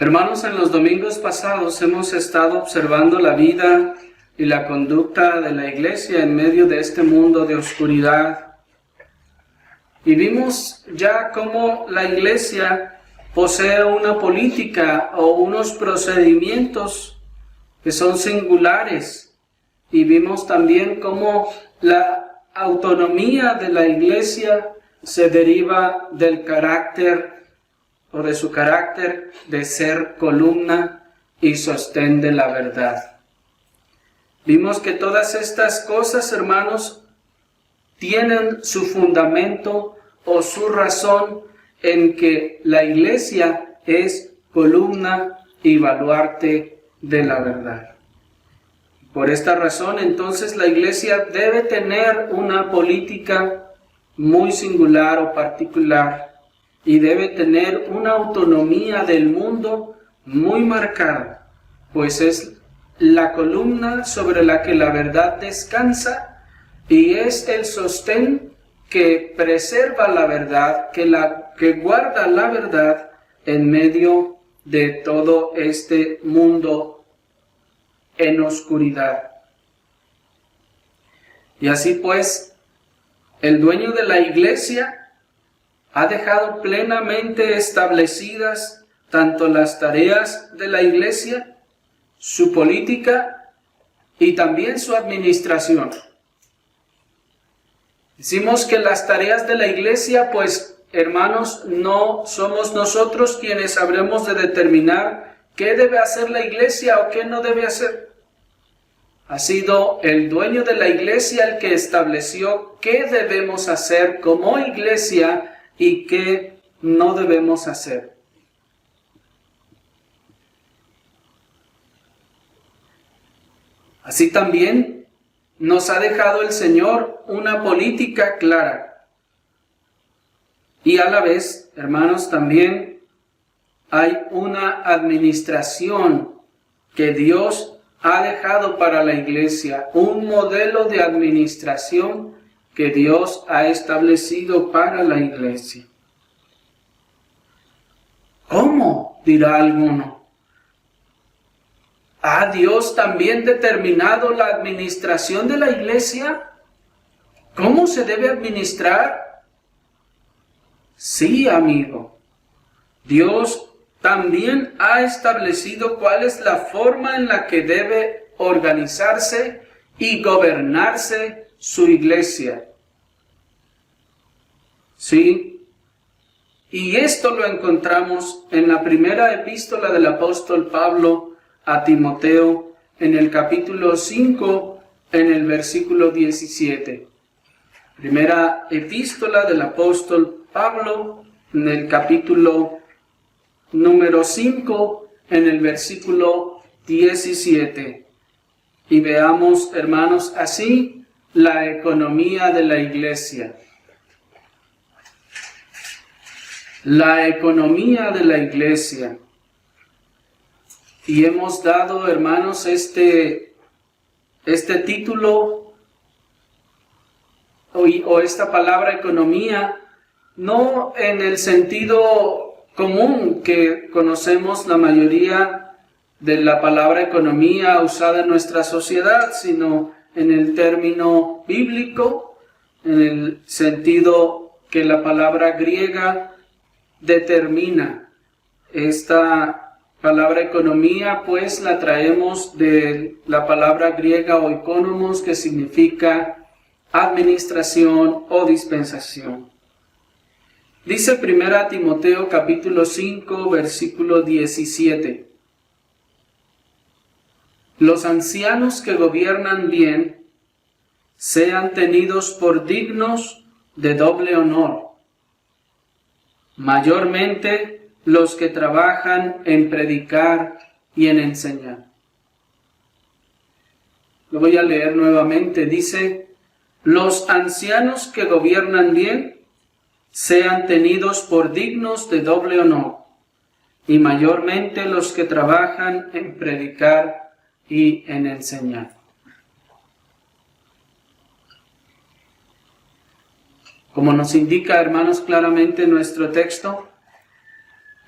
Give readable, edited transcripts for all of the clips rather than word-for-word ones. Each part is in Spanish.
Hermanos, en los domingos pasados hemos estado observando la vida y la conducta de la iglesia en medio de este mundo de oscuridad. Y vimos ya cómo la iglesia posee una política o unos procedimientos que son singulares. Y vimos también cómo la autonomía de la iglesia se deriva del carácter o de su carácter de ser columna y sostén de la verdad. Vimos que todas estas cosas, hermanos, tienen su fundamento o su razón en que la iglesia es columna y baluarte de la verdad. Por esta razón, entonces, la iglesia debe tener una política muy singular o particular y debe tener una autonomía del mundo muy marcada, pues es la columna sobre la que la verdad descansa y es el sostén que preserva la verdad, que guarda la verdad en medio de todo este mundo en oscuridad. Y así pues, el dueño de la iglesia ha dejado plenamente establecidas tanto las tareas de la iglesia, su política y también su administración. Decimos que las tareas de la iglesia, pues, hermanos, no somos nosotros quienes habremos de determinar qué debe hacer la iglesia o qué no debe hacer. Ha sido el dueño de la iglesia el que estableció qué debemos hacer como iglesia y qué no debemos hacer. Así también nos ha dejado el Señor una política clara. Y a la vez, hermanos, también hay una administración que Dios ha dejado para la iglesia, un modelo de administración que Dios ha establecido para la iglesia. ¿Cómo?, dirá alguno. ¿Ha Dios también determinado la administración de la iglesia? ¿Cómo se debe administrar? Sí, amigo. Dios también ha establecido cuál es la forma en la que debe organizarse y gobernarse su iglesia. Sí, y esto lo encontramos en la primera epístola del apóstol Pablo a Timoteo, en el capítulo 5, en el versículo 17. Primera epístola del apóstol Pablo, en el capítulo número 5, en el versículo 17. Y veamos, hermanos, así la economía de la iglesia. La economía de la iglesia. Y hemos dado, hermanos, este título o esta palabra economía, no en el sentido común que conocemos la mayoría de la palabra economía usada en nuestra sociedad, sino en el término bíblico, en el sentido que la palabra griega determina. Esta palabra economía, pues, la traemos de la palabra griega oikonomos, que significa administración o dispensación. Dice 1 Timoteo capítulo 5, versículo 17. Los ancianos que gobiernan bien sean tenidos por dignos de doble honor, mayormente los que trabajan en predicar y en enseñar. Lo voy a leer nuevamente. Dice: los ancianos que gobiernan bien sean tenidos por dignos de doble honor, y mayormente los que trabajan en predicar y en enseñar. Como nos indica, hermanos, claramente nuestro texto,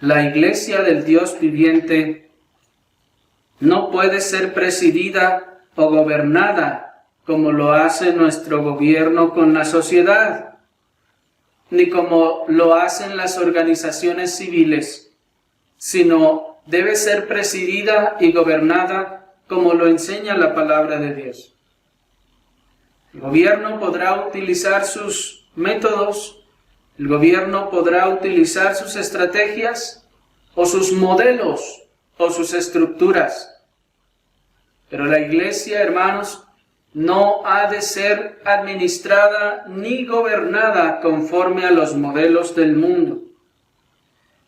La iglesia del Dios viviente no puede ser presidida o gobernada como lo hace nuestro gobierno con la sociedad, ni como lo hacen las organizaciones civiles, sino debe ser presidida y gobernada como lo enseña la palabra de Dios. El gobierno podrá utilizar sus métodos, el gobierno podrá utilizar sus estrategias o sus modelos o sus estructuras. Pero la iglesia, hermanos, no ha de ser administrada ni gobernada conforme a los modelos del mundo.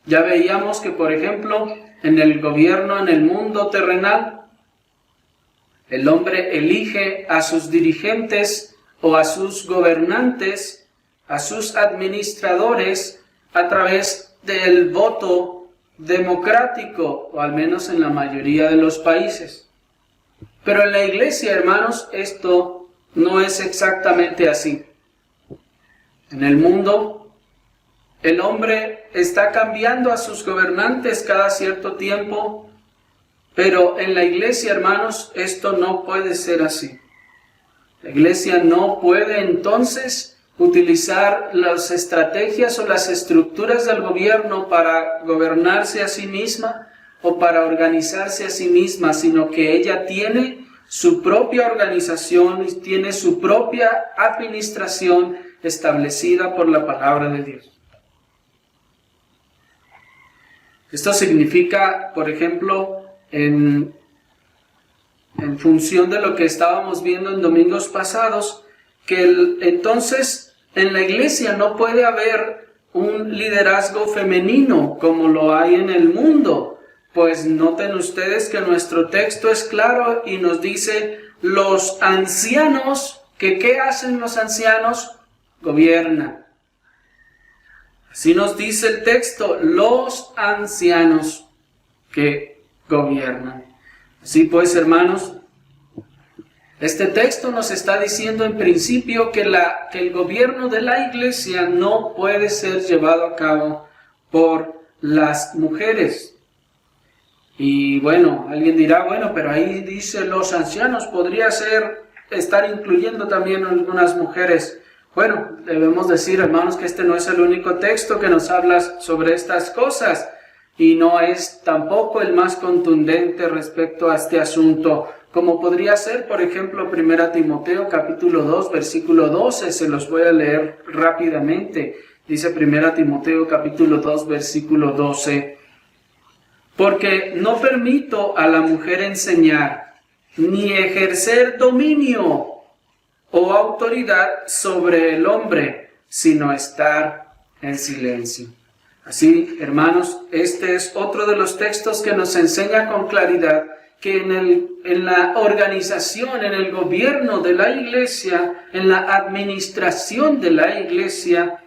Ya veíamos que, por ejemplo, en el gobierno en el mundo terrenal, el hombre elige a sus dirigentes o a sus gobernantes, a sus administradores, a través del voto democrático, o al menos en la mayoría de los países. Pero en la iglesia, hermanos, esto no es exactamente así. En el mundo, el hombre está cambiando a sus gobernantes cada cierto tiempo, pero en la iglesia, hermanos, esto no puede ser así. La iglesia no puede entonces utilizar las estrategias o las estructuras del gobierno para gobernarse a sí misma o para organizarse a sí misma, sino que ella tiene su propia organización y tiene su propia administración establecida por la palabra de Dios. Esto significa, por ejemplo, en función de lo que estábamos viendo en domingos pasados, que entonces en la iglesia no puede haber un liderazgo femenino como lo hay en el mundo. Pues noten ustedes que nuestro texto es claro y nos dice, los ancianos, que ¿qué hacen los ancianos? Gobiernan. Así nos dice el texto, los ancianos que gobiernan. Así pues, hermanos, este texto nos está diciendo en principio que el gobierno de la iglesia no puede ser llevado a cabo por las mujeres. Y bueno, alguien dirá, bueno, pero ahí dice los ancianos, podría estar incluyendo también algunas mujeres. Bueno, debemos decir, hermanos, que este no es el único texto que nos habla sobre estas cosas y no es tampoco el más contundente respecto a este asunto, como podría ser, por ejemplo, 1 Timoteo capítulo 2, versículo 12, se los voy a leer rápidamente. Dice 1 Timoteo capítulo 2, versículo 12. Porque no permito a la mujer enseñar, ni ejercer dominio o autoridad sobre el hombre, sino estar en silencio. Así, hermanos, este es otro de los textos que nos enseña con claridad que en la organización, en el gobierno de la iglesia, en la administración de la iglesia,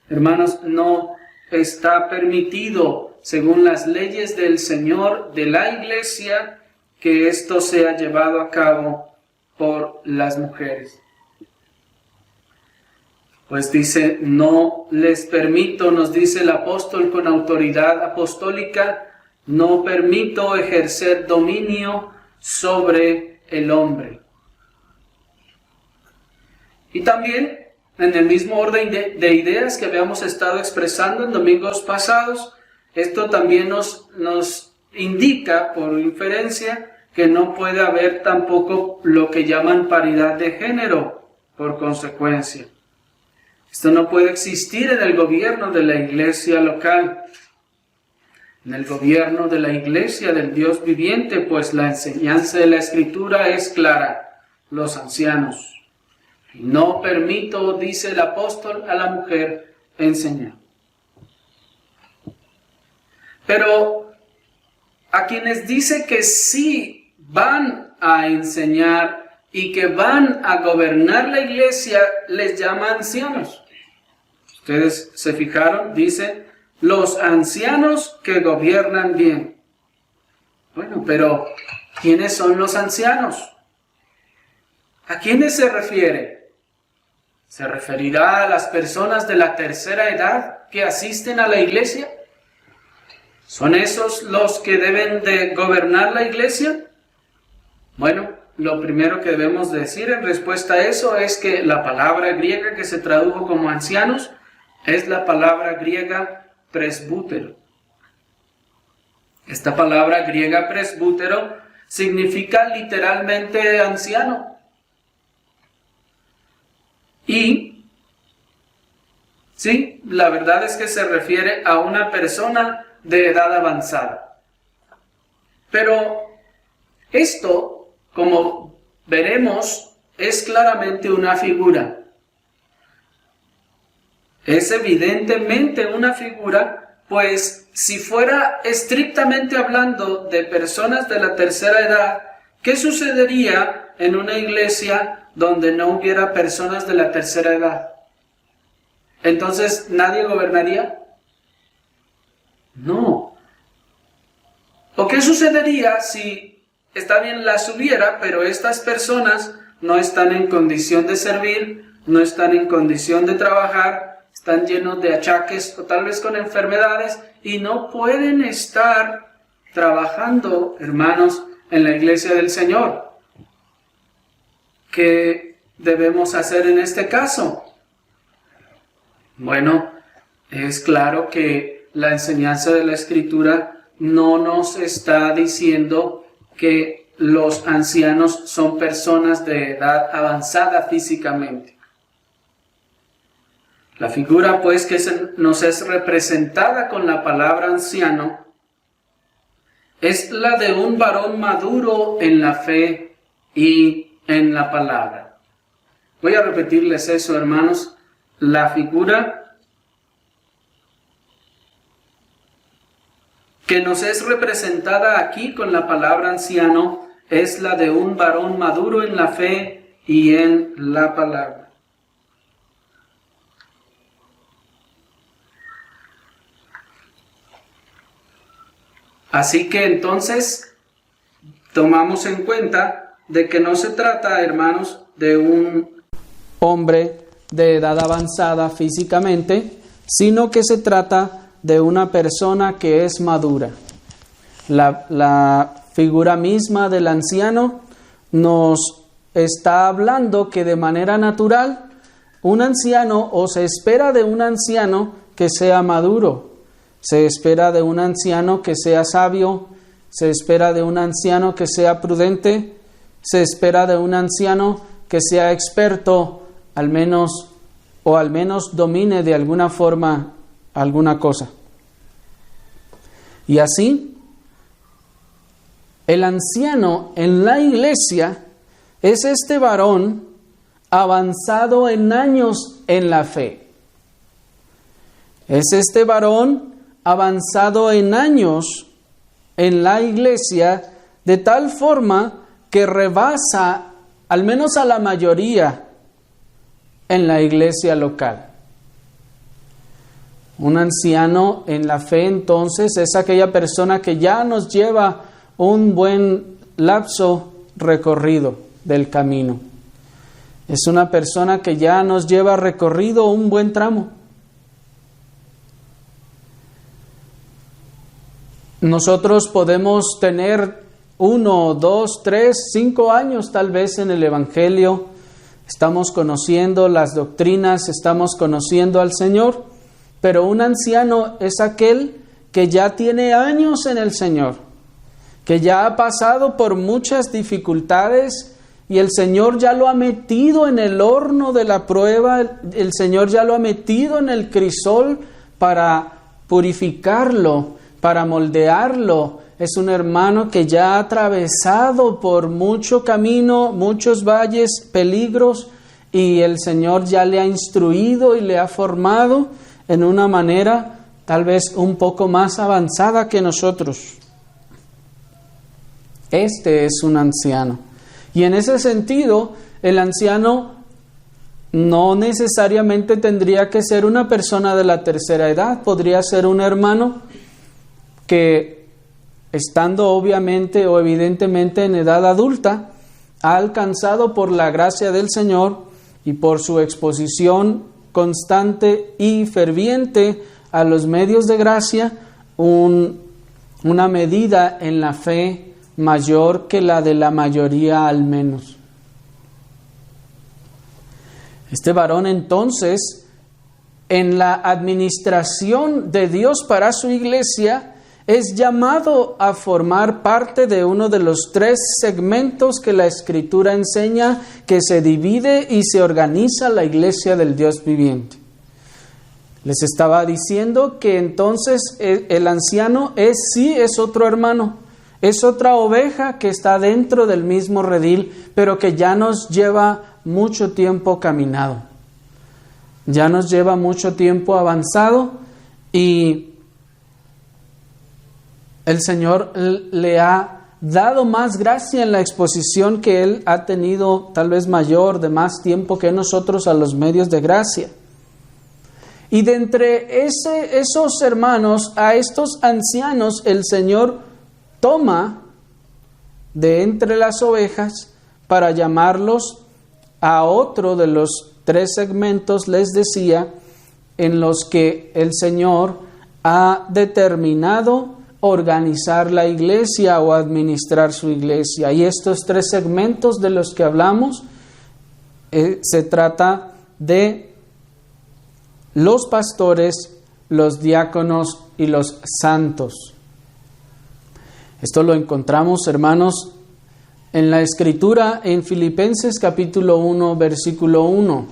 hermanos, no está permitido, según las leyes del Señor de la iglesia, que esto sea llevado a cabo por las mujeres. Pues dice, no les permito, nos dice el apóstol con autoridad apostólica, no permito ejercer dominio sobre el hombre. Y también, en el mismo orden de ideas que habíamos estado expresando en domingos pasados, esto también nos indica, por inferencia, que no puede haber tampoco lo que llaman paridad de género, por consecuencia. Esto no puede existir en el gobierno de la iglesia local. En el gobierno de la iglesia del Dios viviente, pues la enseñanza de la Escritura es clara, los ancianos. Y no permito, dice el apóstol, a la mujer enseñar. Pero a quienes dice que sí van a enseñar y que van a gobernar la iglesia, les llama ancianos. Ustedes se fijaron, dice, los ancianos que gobiernan bien. Bueno, pero ¿quiénes son los ancianos? ¿A quiénes se refiere? ¿Se referirá a las personas de la tercera edad que asisten a la iglesia? ¿Son esos los que deben de gobernar la iglesia? Bueno, lo primero que debemos decir en respuesta a eso es que la palabra griega que se tradujo como ancianos es la palabra griega presbútero. Esta palabra griega presbútero significa literalmente anciano. Y sí, la verdad es que se refiere a una persona de edad avanzada. Pero esto, como veremos, es claramente una figura. Es evidentemente una figura, pues si fuera estrictamente hablando de personas de la tercera edad, ¿qué sucedería en una iglesia donde no hubiera personas de la tercera edad? ¿Entonces nadie gobernaría? No. ¿O qué sucedería si, está bien, las hubiera, pero estas personas no están en condición de servir, no están en condición de trabajar, están llenos de achaques o tal vez con enfermedades y no pueden estar trabajando, hermanos, en la iglesia del Señor? ¿Qué debemos hacer en este caso? Bueno, es claro que la enseñanza de la Escritura no nos está diciendo que los ancianos son personas de edad avanzada físicamente. La figura, pues, que nos es representada con la palabra anciano es la de un varón maduro en la fe y en la palabra. Voy a repetirles eso, hermanos. La figura que nos es representada aquí con la palabra anciano es la de un varón maduro en la fe y en la palabra. Así que entonces tomamos en cuenta de que no se trata, hermanos, de un hombre de edad avanzada físicamente, sino que se trata de una persona que es madura. La figura misma del anciano nos está hablando que de manera natural un anciano, o se espera de un anciano que sea maduro. Se espera de un anciano que sea sabio, se espera de un anciano que sea prudente, se espera de un anciano que sea experto, al menos domine de alguna forma alguna cosa. Y así, el anciano en la iglesia es este varón avanzado en años en la fe. Es este varón avanzado en años en la iglesia, de tal forma que rebasa al menos a la mayoría en la iglesia local. Un anciano en la fe, entonces, es aquella persona que ya nos lleva un buen lapso recorrido del camino. Es una persona que ya nos lleva recorrido un buen tramo. Nosotros podemos tener 1, 2, 3, 5 años tal vez en el Evangelio. Estamos conociendo las doctrinas, estamos conociendo al Señor, pero un anciano es aquel que ya tiene años en el Señor, que ya ha pasado por muchas dificultades y el Señor ya lo ha metido en el horno de la prueba, el Señor ya lo ha metido en el crisol para purificarlo, para moldearlo. Es un hermano que ya ha atravesado por mucho camino, muchos valles, peligros, y el Señor ya le ha instruido y le ha formado en una manera tal vez un poco más avanzada que nosotros. Este es un anciano. Y en ese sentido, el anciano no necesariamente tendría que ser una persona de la tercera edad. Podría ser un hermano que, estando obviamente o evidentemente en edad adulta, ha alcanzado por la gracia del Señor y por su exposición constante y ferviente a los medios de gracia un una medida en la fe mayor que la de la mayoría al menos. Este varón entonces, en la administración de Dios para su iglesia, es llamado a formar parte de uno de los 3 segmentos que la Escritura enseña que se divide y se organiza la iglesia del Dios viviente. Les estaba diciendo que entonces el anciano es otro hermano, es otra oveja que está dentro del mismo redil, pero que ya nos lleva mucho tiempo caminado. Ya nos lleva mucho tiempo avanzado y el Señor le ha dado más gracia en la exposición que Él ha tenido, tal vez mayor, de más tiempo que nosotros a los medios de gracia. Y de entre esos hermanos, a estos ancianos, el Señor toma de entre las ovejas para llamarlos a otro de los 3 segmentos, les decía, en los que el Señor ha determinado organizar la iglesia o administrar su iglesia. Y estos 3 segmentos de los que hablamos, se trata de los pastores, los diáconos y los santos. Esto lo encontramos, hermanos, en la Escritura en Filipenses capítulo 1, versículo 1.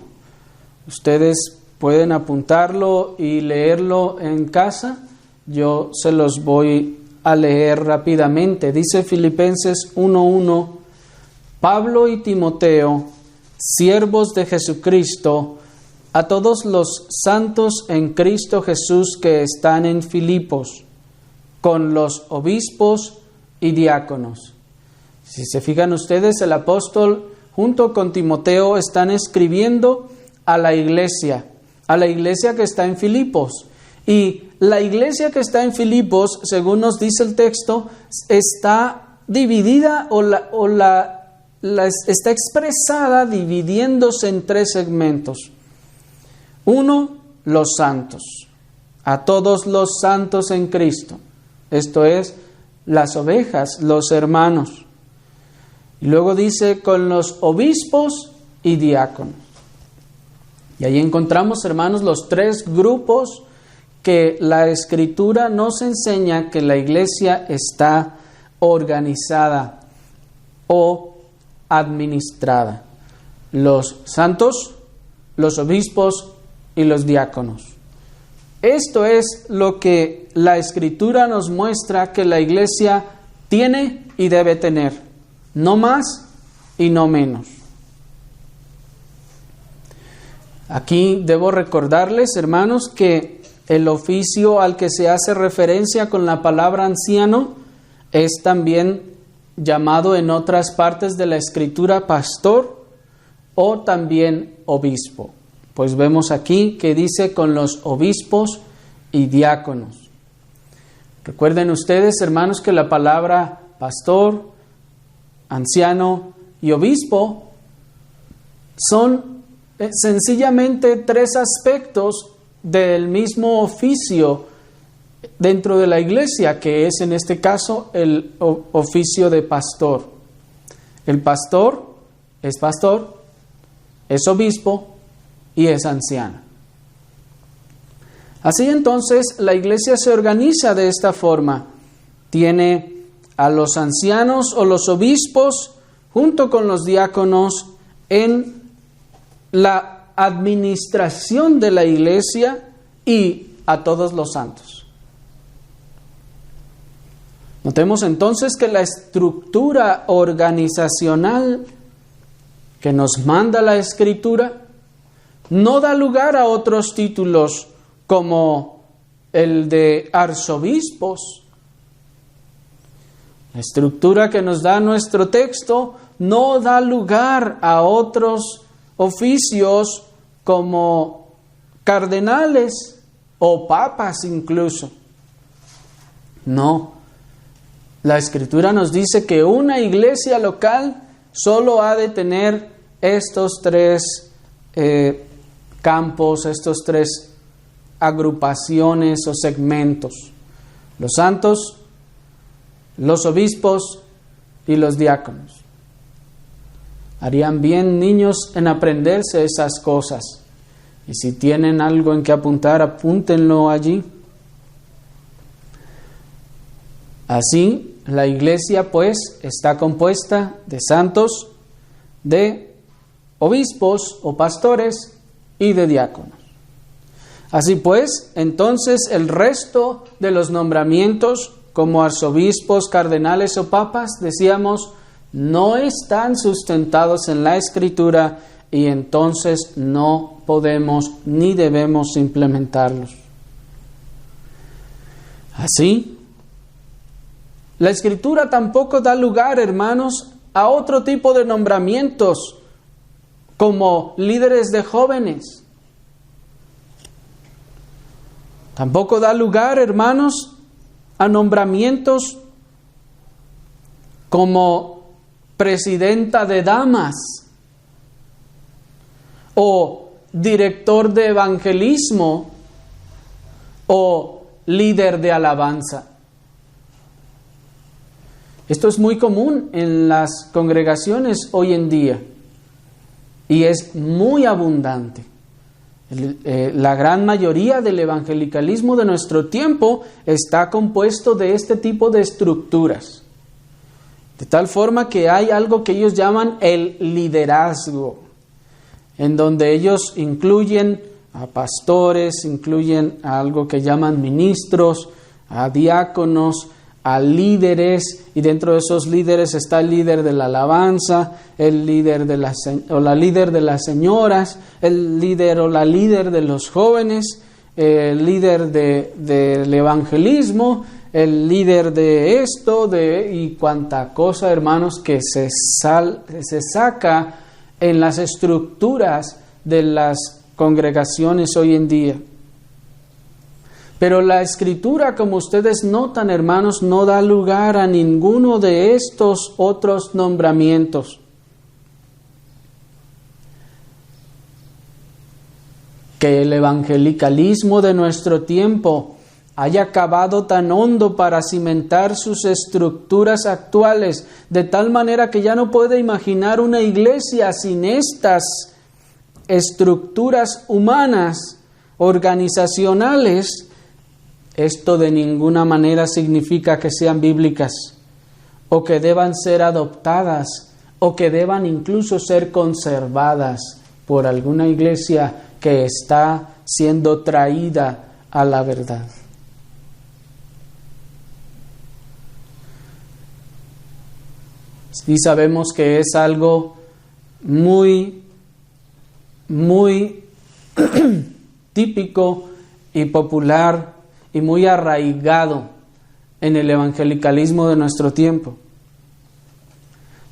Ustedes pueden apuntarlo y leerlo en casa. Yo se los voy a leer rápidamente. Dice Filipenses 1:1: Pablo y Timoteo, siervos de Jesucristo, a todos los santos en Cristo Jesús que están en Filipos, con los obispos y diáconos. Si se fijan ustedes, el apóstol junto con Timoteo están escribiendo a la iglesia que está en Filipos. Y la iglesia que está en Filipos, según nos dice el texto, está dividida está expresada dividiéndose en 3 segmentos. 1, los santos, a todos los santos en Cristo. Esto es, las ovejas, los hermanos. Y luego dice, con los obispos y diáconos. Y ahí encontramos, hermanos, los 3 grupos que la Escritura nos enseña que la iglesia está organizada o administrada. Los santos, los obispos y los diáconos. Esto es lo que la Escritura nos muestra que la iglesia tiene y debe tener. No más y no menos. Aquí debo recordarles, hermanos, que el oficio al que se hace referencia con la palabra anciano es también llamado en otras partes de la Escritura pastor o también obispo. Pues vemos aquí que dice con los obispos y diáconos. Recuerden ustedes, hermanos, que la palabra pastor, anciano y obispo son sencillamente 3 aspectos del mismo oficio dentro de la iglesia, que es en este caso el oficio de pastor. El pastor, es obispo y es anciano. Así entonces la iglesia se organiza de esta forma. Tiene a los ancianos o los obispos junto con los diáconos en la administración de la iglesia y a todos los santos. Notemos entonces que la estructura organizacional que nos manda la Escritura no da lugar a otros títulos como el de arzobispos. La estructura que nos da nuestro texto no da lugar a otros oficios como cardenales o papas incluso. No. La Escritura nos dice que una iglesia local solo ha de tener estos 3 campos, estos 3 agrupaciones o segmentos: los santos, los obispos y los diáconos. Harían bien, niños, en aprenderse esas cosas. Y si tienen algo en que apuntar, apúntenlo allí. Así, la iglesia, pues, está compuesta de santos, de obispos o pastores y de diáconos. Así pues, entonces, el resto de los nombramientos, como arzobispos, cardenales o papas, decíamos, no están sustentados en la Escritura y entonces no podemos ni debemos implementarlos. Así, la Escritura tampoco da lugar, hermanos, a otro tipo de nombramientos como líderes de jóvenes. Tampoco da lugar, hermanos, a nombramientos como presidenta de damas o director de evangelismo o líder de alabanza. Esto es muy común en las congregaciones hoy en día y es muy abundante. La gran mayoría del evangelicalismo de nuestro tiempo está compuesto de este tipo de estructuras. De tal forma que hay algo que ellos llaman el liderazgo, en donde ellos incluyen a pastores, incluyen a algo que llaman ministros, a diáconos, a líderes, y dentro de esos líderes está el líder de la alabanza, el líder de la líder de las señoras, el líder o la líder de los jóvenes, el líder del evangelismo, el líder de esto, y cuanta cosa, hermanos, que se saca en las estructuras de las congregaciones hoy en día. Pero la Escritura, como ustedes notan, hermanos, no da lugar a ninguno de estos otros nombramientos. Que el evangelicalismo de nuestro tiempo haya cavado tan hondo para cimentar sus estructuras actuales, de tal manera que ya no puede imaginar una iglesia sin estas estructuras humanas, organizacionales. Esto de ninguna manera significa que sean bíblicas, o que deban ser adoptadas, o que deban incluso ser conservadas por alguna iglesia que está siendo traída a la verdad. Y sabemos que es algo muy, muy típico y popular y muy arraigado en el evangelicalismo de nuestro tiempo.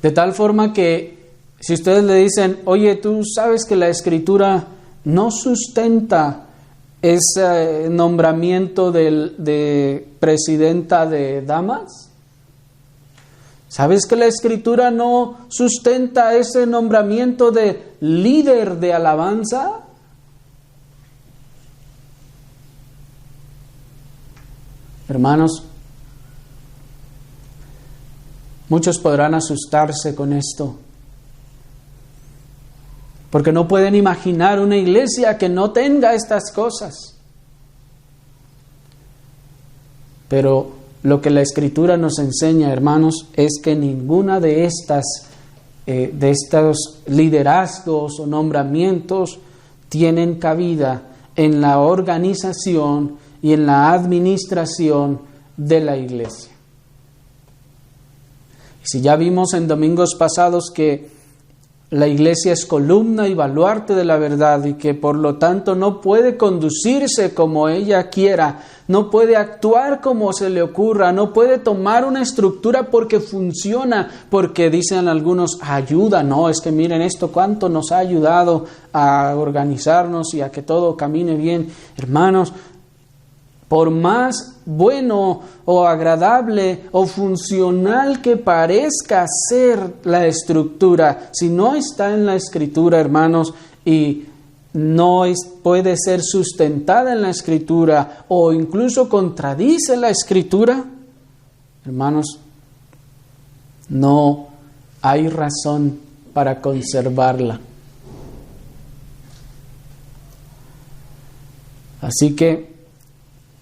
De tal forma que si ustedes le dicen, oye, ¿tú sabes que la Escritura no sustenta ese nombramiento de presidenta de damas? ¿Sabes que la Escritura no sustenta ese nombramiento de líder de alabanza? Hermanos, muchos podrán asustarse con esto, porque no pueden imaginar una iglesia que no tenga estas cosas. Pero lo que la Escritura nos enseña, hermanos, es que ninguna de estos liderazgos o nombramientos tienen cabida en la organización y en la administración de la iglesia. Y si ya vimos en domingos pasados que la iglesia es columna y baluarte de la verdad y que por lo tanto no puede conducirse como ella quiera, no puede actuar como se le ocurra, no puede tomar una estructura porque funciona, porque dicen algunos ayuda. No, es que miren esto cuánto nos ha ayudado a organizarnos y a que todo camine bien. Hermanos, por más bueno o agradable o funcional que parezca ser la estructura, si no está en la Escritura, hermanos, y no puede ser sustentada en la Escritura o incluso contradice la Escritura, hermanos, no hay razón para conservarla. Así que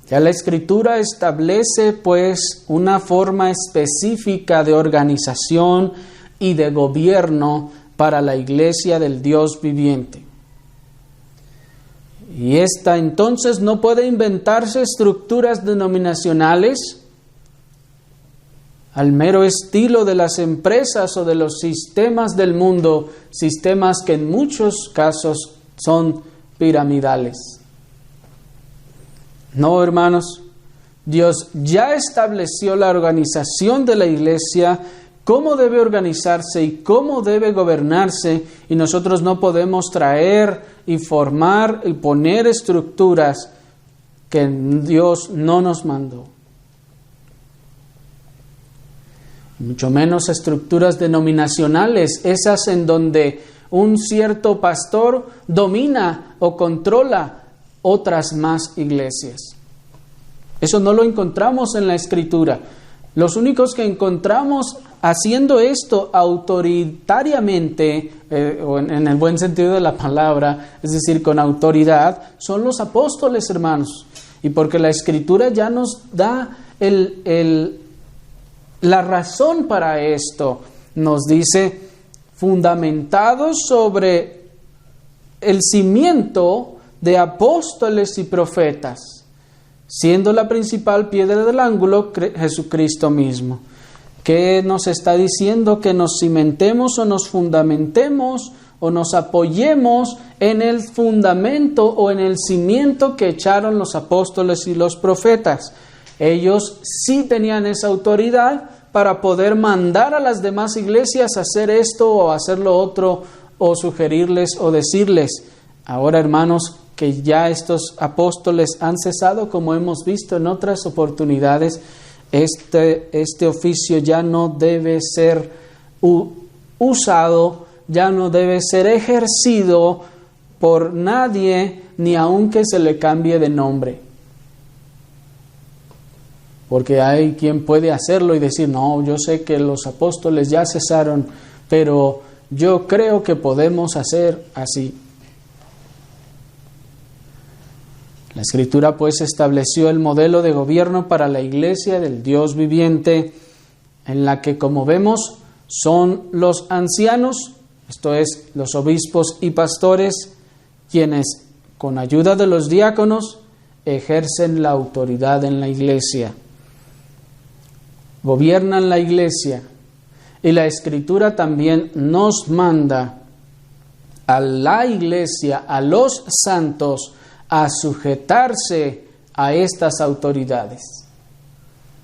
ya la Escritura establece pues una forma específica de organización y de gobierno para la Iglesia del Dios viviente. Y esta entonces no puede inventarse estructuras denominacionales al mero estilo de las empresas o de los sistemas del mundo, sistemas que en muchos casos son piramidales. No, hermanos, Dios ya estableció la organización de la Iglesia, cómo debe organizarse y cómo debe gobernarse, y nosotros no podemos traer y formar y poner estructuras que Dios no nos mandó. Mucho menos estructuras denominacionales, esas en donde un cierto pastor domina o controla otras más iglesias. Eso no lo encontramos en la Escritura. Los únicos que encontramos haciendo esto autoritariamente, o en el buen sentido de la palabra, es decir, con autoridad, son los apóstoles, hermanos. Y porque la Escritura ya nos da la razón para esto. Nos dice, fundamentados sobre el cimiento de apóstoles y profetas, siendo la principal piedra del ángulo Jesucristo mismo. ¿Qué nos está diciendo? Que nos cimentemos o nos fundamentemos o nos apoyemos en el fundamento o en el cimiento que echaron los apóstoles y los profetas. Ellos sí tenían esa autoridad para poder mandar a las demás iglesias a hacer esto o hacer lo otro, o sugerirles o decirles. Ahora, hermanos, que ya estos apóstoles han cesado, como hemos visto en otras oportunidades, este oficio ya no debe ser usado, ya no debe ser ejercido por nadie, ni aunque se le cambie de nombre. Porque hay quien puede hacerlo y decir, no, yo sé que los apóstoles ya cesaron, pero yo creo que podemos hacer así. La Escritura pues estableció el modelo de gobierno para la Iglesia del Dios viviente, en la que, como vemos, son los ancianos, esto es, los obispos y pastores, quienes, con ayuda de los diáconos, ejercen la autoridad en la Iglesia. Gobiernan la Iglesia, y la Escritura también nos manda a la Iglesia, a los santos, a sujetarse a estas autoridades.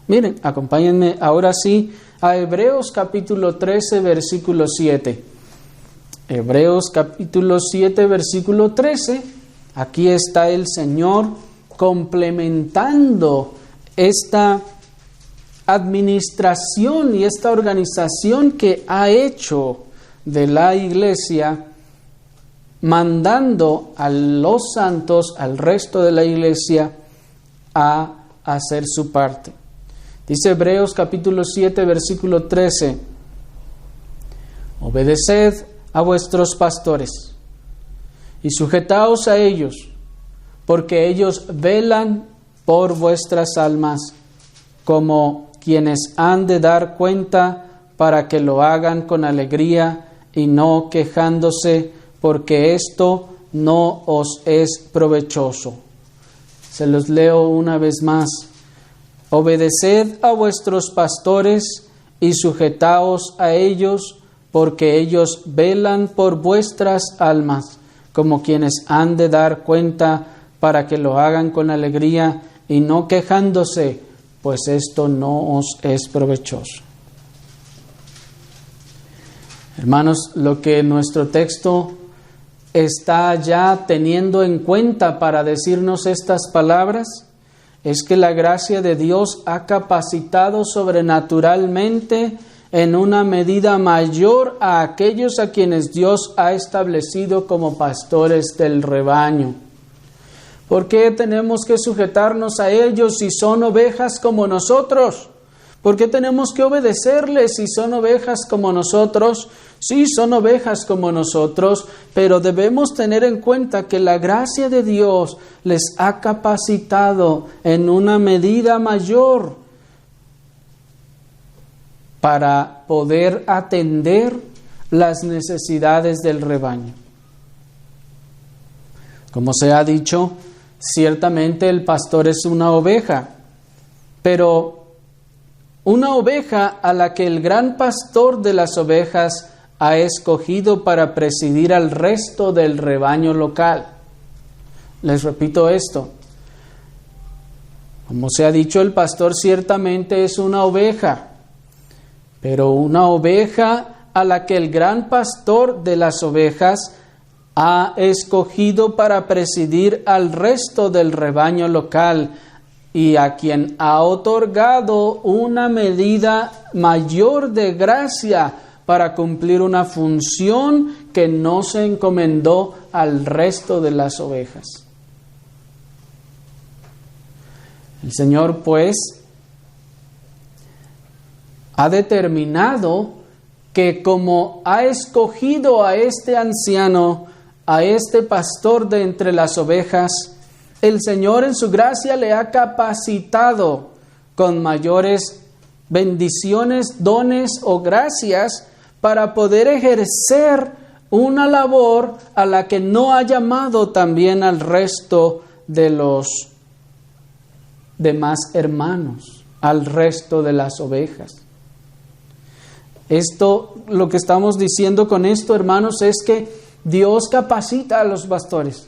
Miren, acompáñenme ahora sí a Hebreos capítulo 13, versículo 7. Hebreos capítulo 7, versículo 13. Aquí está el Señor complementando esta administración y esta organización que ha hecho de la Iglesia, mandando a los santos, al resto de la Iglesia, a hacer su parte. Dice Hebreos capítulo 7, versículo 13, obedeced a vuestros pastores y sujetaos a ellos, porque ellos velan por vuestras almas, como quienes han de dar cuenta, para que lo hagan con alegría y no quejándose, porque esto no os es provechoso. Se los leo una vez más. Obedeced a vuestros pastores y sujetaos a ellos, porque ellos velan por vuestras almas, como quienes han de dar cuenta, para que lo hagan con alegría y no quejándose, pues esto no os es provechoso. Hermanos, lo que nuestro texto está ya teniendo en cuenta para decirnos estas palabras es que la gracia de Dios ha capacitado sobrenaturalmente en una medida mayor a aquellos a quienes Dios ha establecido como pastores del rebaño. ¿Por qué tenemos que sujetarnos a ellos si son ovejas como nosotros? ¿Por qué tenemos que obedecerles si son ovejas como nosotros? Sí, son ovejas como nosotros, pero debemos tener en cuenta que la gracia de Dios les ha capacitado en una medida mayor para poder atender las necesidades del rebaño. Como se ha dicho, ciertamente el pastor es una oveja, pero una oveja a la que el gran pastor de las ovejas ha escogido para presidir al resto del rebaño local. Les repito esto. Como se ha dicho, el pastor ciertamente es una oveja, pero una oveja a la que el gran pastor de las ovejas ha escogido para presidir al resto del rebaño local y a quien ha otorgado una medida mayor de gracia para cumplir una función que no se encomendó al resto de las ovejas. El Señor, pues, ha determinado que como ha escogido a este anciano, a este pastor de entre las ovejas, el Señor en su gracia le ha capacitado con mayores bendiciones, dones o gracias para poder ejercer una labor a la que no ha llamado también al resto de los demás hermanos, al resto de las ovejas. Lo que estamos diciendo con esto, hermanos, es que Dios capacita a los pastores.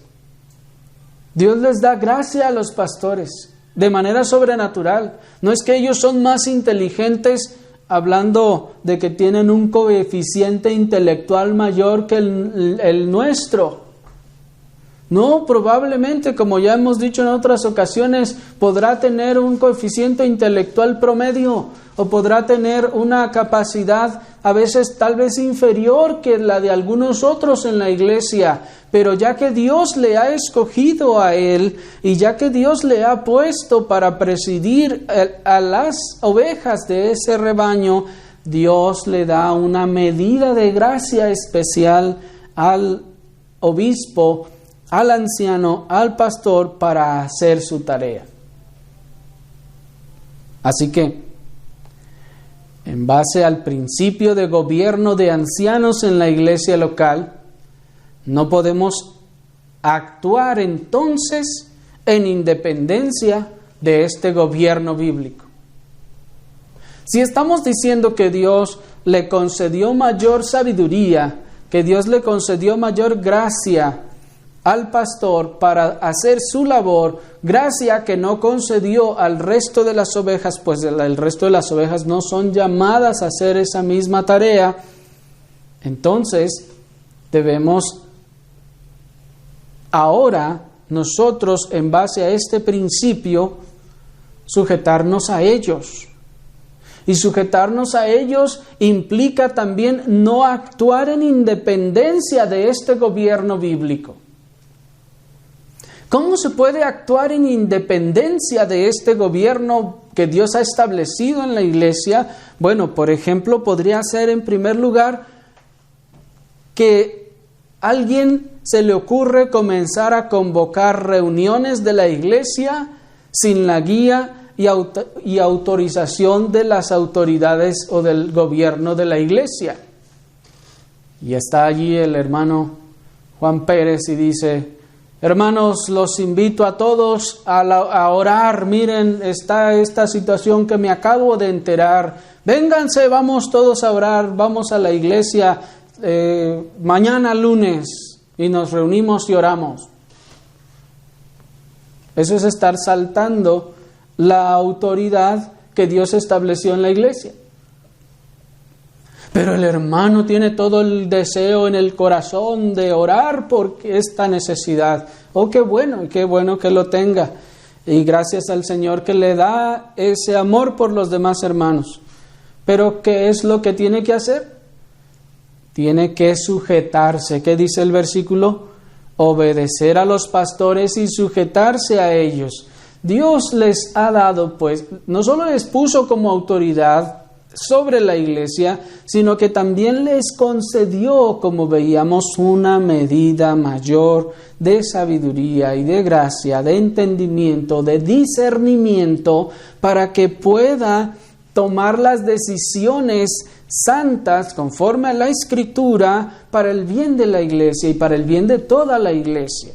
Dios les da gracia a los pastores de manera sobrenatural. No es que ellos son más inteligentes, hablando de que tienen un coeficiente intelectual mayor que el nuestro. No, probablemente, como ya hemos dicho en otras ocasiones, podrá tener un coeficiente intelectual promedio o podrá tener una capacidad a veces tal vez inferior que la de algunos otros en la iglesia, pero ya que Dios le ha escogido a él y ya que Dios le ha puesto para presidir a las ovejas de ese rebaño, Dios le da una medida de gracia especial al obispo, al anciano, al pastor para hacer su tarea. Así que, en base al principio de gobierno de ancianos en la iglesia local, no podemos actuar entonces en independencia de este gobierno bíblico. Si estamos diciendo que Dios le concedió mayor sabiduría, que Dios le concedió mayor gracia al pastor para hacer su labor, gracia que no concedió al resto de las ovejas, pues el resto de las ovejas no son llamadas a hacer esa misma tarea, entonces debemos ahora nosotros, en base a este principio, sujetarnos a ellos. Y sujetarnos a ellos implica también no actuar en independencia de este gobierno bíblico. ¿Cómo se puede actuar en independencia de este gobierno que Dios ha establecido en la iglesia? Bueno, por ejemplo, podría ser en primer lugar que alguien se le ocurre comenzar a convocar reuniones de la iglesia sin la guía y autorización de las autoridades o del gobierno de la iglesia. Y está allí el hermano Juan Pérez y dice: hermanos, los invito a todos a orar. Miren, está esta situación que me acabo de enterar. Vénganse, vamos todos a orar, vamos a la iglesia mañana lunes y nos reunimos y oramos. Eso es estar saltando la autoridad que Dios estableció en la iglesia. Pero el hermano tiene todo el deseo en el corazón de orar por esta necesidad. Oh, qué bueno que lo tenga. Y gracias al Señor que le da ese amor por los demás hermanos. Pero ¿qué es lo que tiene que hacer? Tiene que sujetarse. ¿Qué dice el versículo? Obedecer a los pastores y sujetarse a ellos. Dios les ha dado, pues, no solo les puso como autoridad sobre la iglesia, sino que también les concedió, como veíamos, una medida mayor de sabiduría y de gracia, de entendimiento, de discernimiento, para que pueda tomar las decisiones santas conforme a la Escritura para el bien de la iglesia y para el bien de toda la iglesia.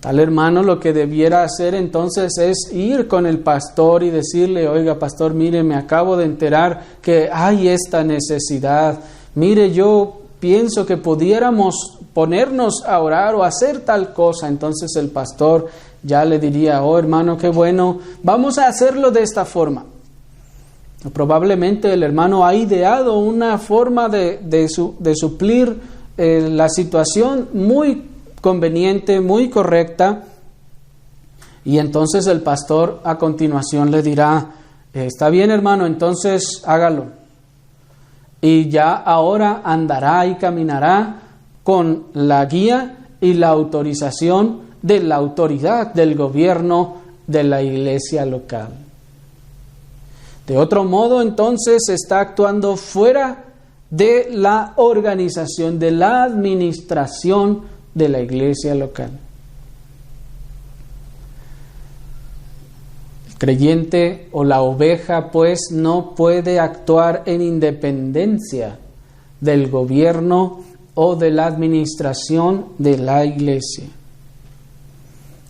Tal hermano lo que debiera hacer entonces es ir con el pastor y decirle: oiga, pastor, mire, me acabo de enterar que hay esta necesidad. Mire, yo pienso que pudiéramos ponernos a orar o hacer tal cosa. Entonces el pastor ya le diría: oh hermano, qué bueno, vamos a hacerlo de esta forma. Probablemente el hermano ha ideado una forma de suplir la situación muy conveniente, muy correcta, y entonces el pastor a continuación le dirá: está bien hermano, entonces hágalo. Y ya ahora andará y caminará con la guía y la autorización de la autoridad del gobierno de la iglesia local. De otro modo, entonces, está actuando fuera de la organización, de la administración de la iglesia local. El creyente o la oveja, pues, no puede actuar en independencia del gobierno o de la administración de la iglesia.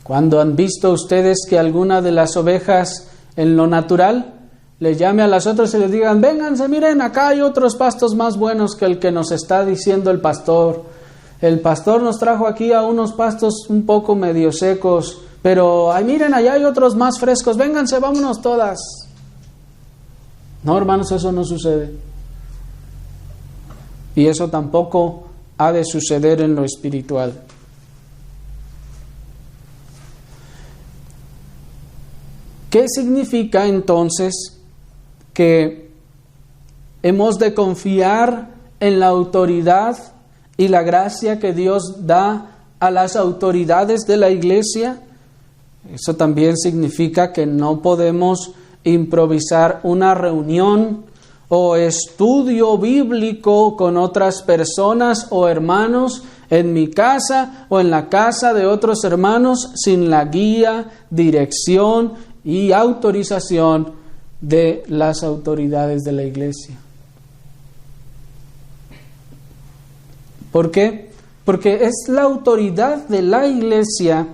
¿Cuándo han visto ustedes que alguna de las ovejas en lo natural le llame a las otras y les digan: vénganse, miren, acá hay otros pastos más buenos que el que nos está diciendo el pastor? El pastor nos trajo aquí a unos pastos un poco medio secos, pero ay, miren, allá hay otros más frescos, vénganse, vámonos todas. No, hermanos, eso no sucede. Y eso tampoco ha de suceder en lo espiritual. ¿Qué significa entonces que hemos de confiar en la autoridad y la gracia que Dios da a las autoridades de la iglesia? Eso también significa que no podemos improvisar una reunión o estudio bíblico con otras personas o hermanos en mi casa o en la casa de otros hermanos sin la guía, dirección y autorización de las autoridades de la iglesia. ¿Por qué? Porque es la autoridad de la iglesia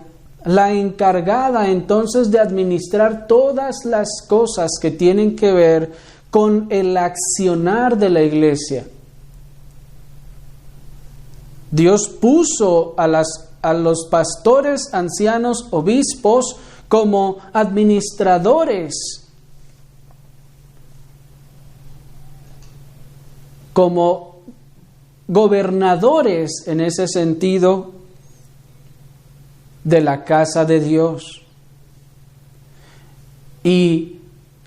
la encargada entonces de administrar todas las cosas que tienen que ver con el accionar de la iglesia. Dios puso a los pastores, ancianos, obispos como administradores, como gobernadores en ese sentido de la casa de Dios. Y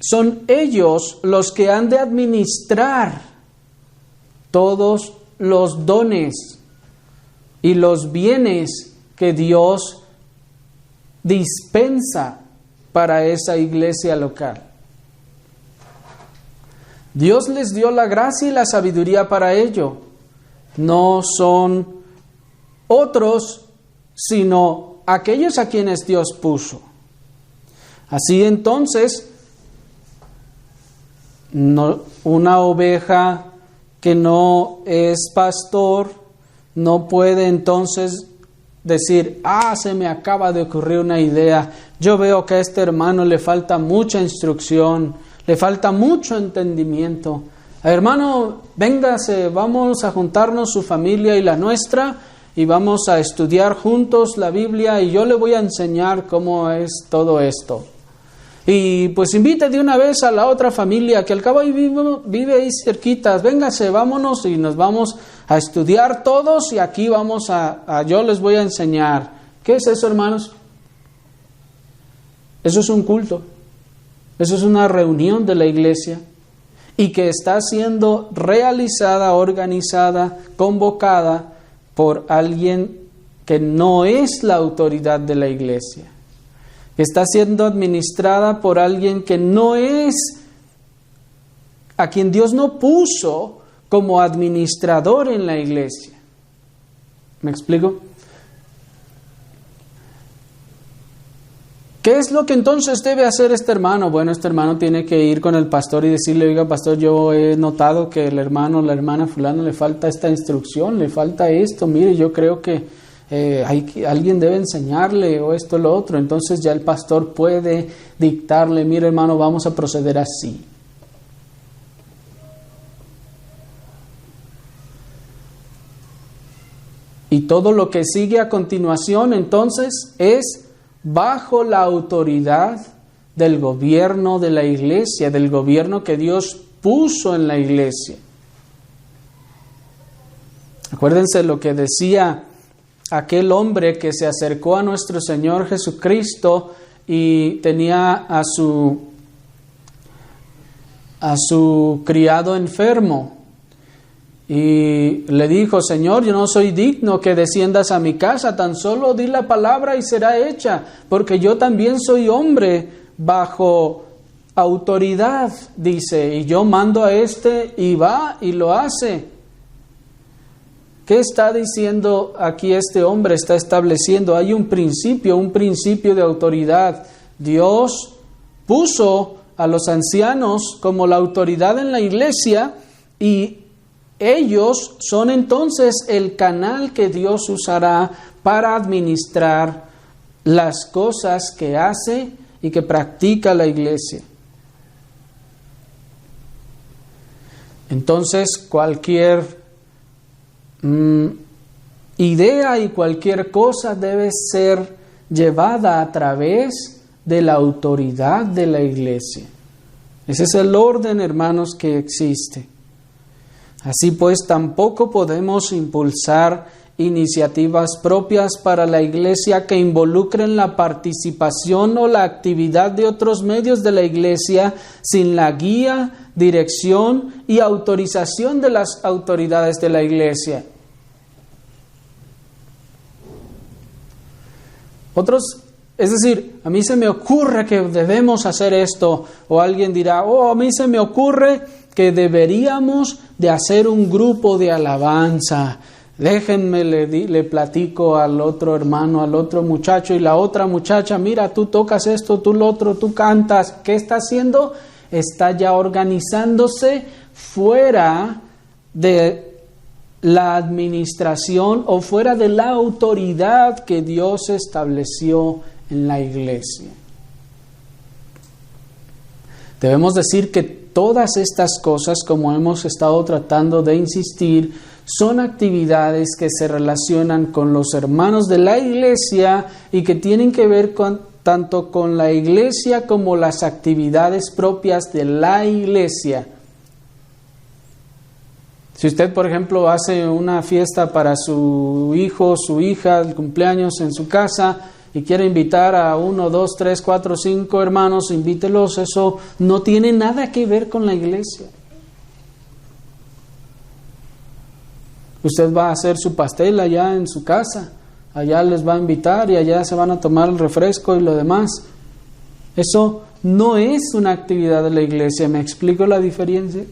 son ellos los que han de administrar todos los dones y los bienes que Dios dispensa para esa iglesia local. Dios les dio la gracia y la sabiduría para ello. No son otros, sino aquellos a quienes Dios puso. Así entonces, una oveja que no es pastor no puede entonces decir: se me acaba de ocurrir una idea, yo veo que a este hermano le falta mucha instrucción, le falta mucho entendimiento. Hermano, véngase, vamos a juntarnos su familia y la nuestra y vamos a estudiar juntos la Biblia y yo le voy a enseñar cómo es todo esto. Y pues invite de una vez a la otra familia que al cabo ahí vive ahí cerquitas. Véngase, vámonos y nos vamos a estudiar todos y aquí vamos yo les voy a enseñar. ¿Qué es eso, hermanos? Eso es un culto. Eso es una reunión de la iglesia y que está siendo realizada, organizada, convocada por alguien que no es la autoridad de la iglesia. que está siendo administrada por alguien que no es, a quien Dios no puso como administrador en la iglesia. ¿Me explico? ¿Qué es lo que entonces debe hacer este hermano? Bueno, este hermano tiene que ir con el pastor y decirle: oiga, pastor, yo he notado que el hermano o la hermana fulano le falta esta instrucción, le falta esto, mire, yo creo que alguien debe enseñarle o esto o lo otro. Entonces ya el pastor puede dictarle: mire, hermano, vamos a proceder así. Y todo lo que sigue a continuación entonces es bajo la autoridad del gobierno de la iglesia, del gobierno que Dios puso en la iglesia. Acuérdense lo que decía aquel hombre que se acercó a nuestro Señor Jesucristo y tenía a su criado enfermo. Y le dijo: Señor, yo no soy digno que desciendas a mi casa, tan solo di la palabra y será hecha, porque yo también soy hombre bajo autoridad, dice, y yo mando a este y va y lo hace. ¿Qué está diciendo aquí este hombre? Está estableciendo, hay un principio de autoridad. Dios puso a los ancianos como la autoridad en la iglesia y ellos son entonces el canal que Dios usará para administrar las cosas que hace y que practica la iglesia. Entonces, cualquier idea y cualquier cosa debe ser llevada a través de la autoridad de la iglesia. Ese es el orden, hermanos, que existe. Así pues, tampoco podemos impulsar iniciativas propias para la iglesia que involucren la participación o la actividad de otros medios de la iglesia sin la guía, dirección y autorización de las autoridades de la iglesia. Es decir, a mí se me ocurre que debemos hacer esto, o alguien dirá: a mí se me ocurre que deberíamos de hacer un grupo de alabanza. Déjenme, le platico al otro hermano, al otro muchacho, y la otra muchacha: mira, tú tocas esto, tú lo otro, tú cantas. ¿Qué está haciendo? Está ya organizándose fuera de la administración o fuera de la autoridad que Dios estableció en la iglesia. Debemos decir que todas estas cosas, como hemos estado tratando de insistir, son actividades que se relacionan con los hermanos de la iglesia y que tienen que ver tanto con la iglesia como las actividades propias de la iglesia. Si usted, por ejemplo, hace una fiesta para su hijo, su hija, el cumpleaños en su casa, y quiere invitar a 1, 2, 3, 4, 5 hermanos, invítelos. Eso no tiene nada que ver con la iglesia. Usted va a hacer su pastel allá en su casa, allá les va a invitar y allá se van a tomar el refresco y lo demás. Eso no es una actividad de la iglesia. ¿Me explico la diferencia?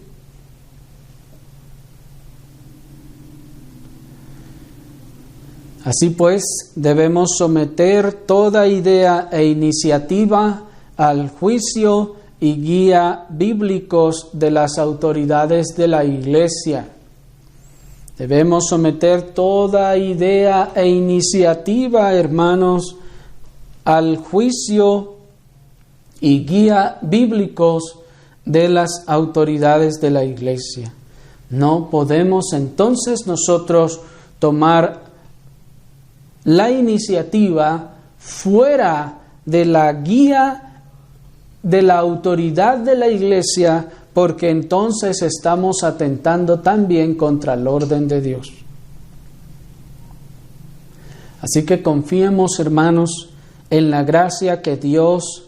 Así pues, debemos someter toda idea e iniciativa al juicio y guía bíblicos de las autoridades de la iglesia. Debemos someter toda idea e iniciativa, hermanos, al juicio y guía bíblicos de las autoridades de la iglesia. No podemos entonces nosotros tomar la iniciativa fuera de la guía de la autoridad de la iglesia, porque entonces estamos atentando también contra el orden de Dios. Así que confiemos, hermanos, en la gracia que Dios,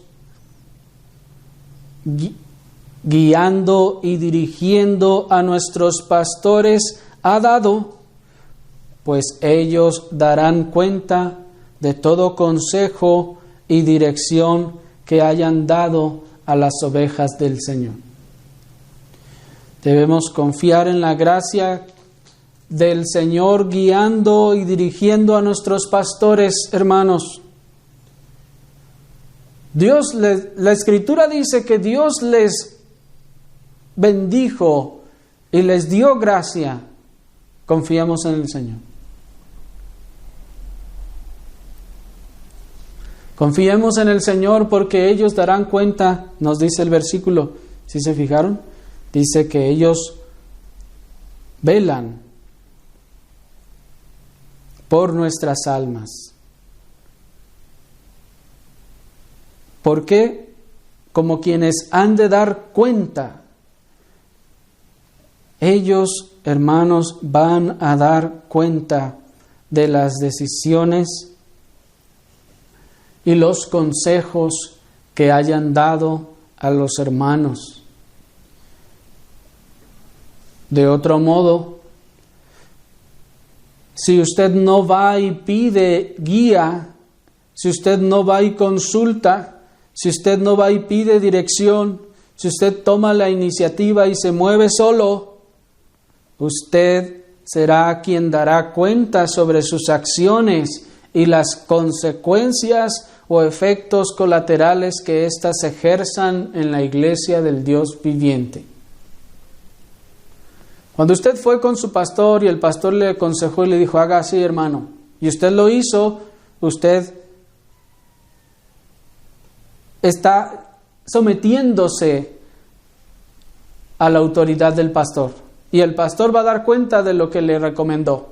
guiando y dirigiendo a nuestros pastores, ha dado, pues ellos darán cuenta de todo consejo y dirección que hayan dado a las ovejas del Señor. Debemos confiar en la gracia del Señor guiando y dirigiendo a nuestros pastores, hermanos. La Escritura dice que Dios les bendijo y les dio gracia. Confiemos en el Señor. Confiemos en el Señor porque ellos darán cuenta, nos dice el versículo, ¿sí se fijaron? Dice que ellos velan por nuestras almas. ¿Por qué? Como quienes han de dar cuenta. Ellos, hermanos, van a dar cuenta de las decisiones y los consejos que hayan dado a los hermanos. De otro modo, si usted no va y pide guía, si usted no va y consulta, si usted no va y pide dirección, si usted toma la iniciativa y se mueve solo, usted será quien dará cuenta sobre sus acciones y las consecuencias o efectos colaterales que éstas ejerzan en la iglesia del Dios viviente. Cuando usted fue con su pastor y el pastor le aconsejó y le dijo, haga así, hermano, y usted lo hizo, usted está sometiéndose a la autoridad del pastor. Y el pastor va a dar cuenta de lo que le recomendó.